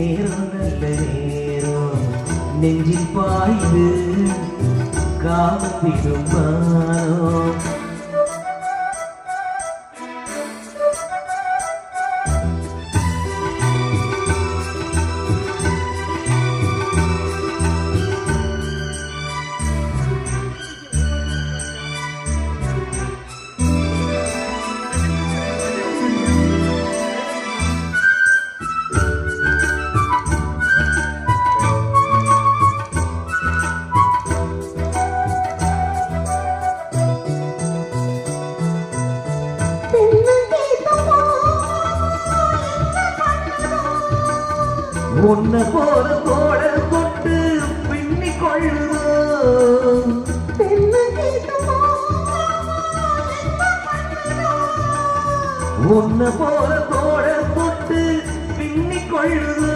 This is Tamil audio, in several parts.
நேரம் நல்ல நேரம் நெஞ்சில் பாய்து காப்பிடும் வானம். உன்னை போல தோட கொட்டு பின்னி கொள்ளுதோ உன்னை போல தோட கொட்டு பின்னி கொள்ளுதோ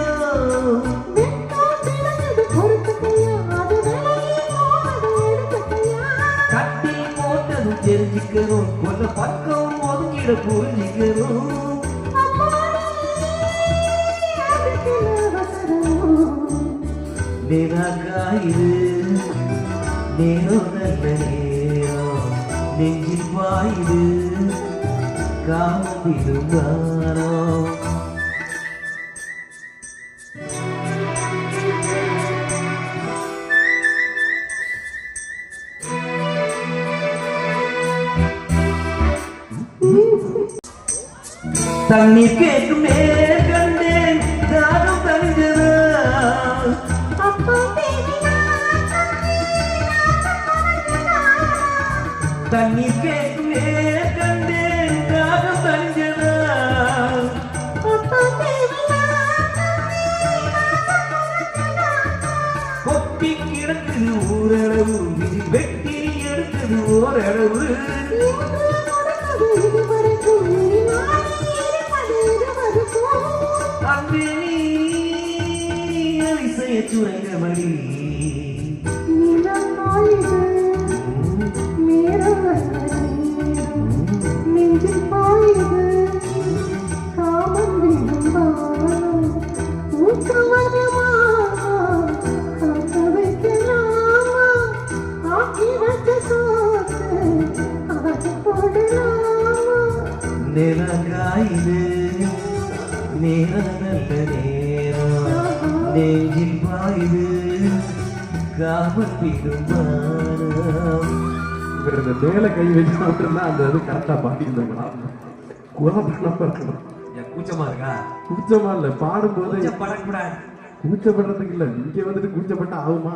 கட்டி போட்டது தெரிஞ்சுக்கணும் கொஞ்சம் பக்கம் ஒதுங்கிட புரிஞ்சுக்கணும். நிராகாயிரு நேரம் நல்ல நேரம் நெஞ்சில் பாயுது காப்பிடும் வானம். தண்ணீர் கேட்கும் நேர் கண்டேன் தாகம் தனிஞ்சதா தண்ணீர் கேட்கும் நேர் கண்டேன் தாகம் தனிஞ்சதா கொட்டி கிடக்குது ஓரளவு வெட்டி எடுக்குது ஓரளவு அன்பே நீ அதிசய சுரங்கமணி நிலங்காயிலே நேரம் நல்ல நேரம் நெஞ்சில் பாயுது காப்பிடும் வானம். இந்த மேல கை வச்சா அந்த இது கரெக்டா பாட்டிருந்தாங்களா கூச்சமா இருக்கா? கூச்சமா இல்ல, பாடும்போது படக்கூடாது. கூச்சப்படுறதுக்கு இல்ல, இங்க வந்துட்டு கூச்சப்பட்டா ஆகுமா?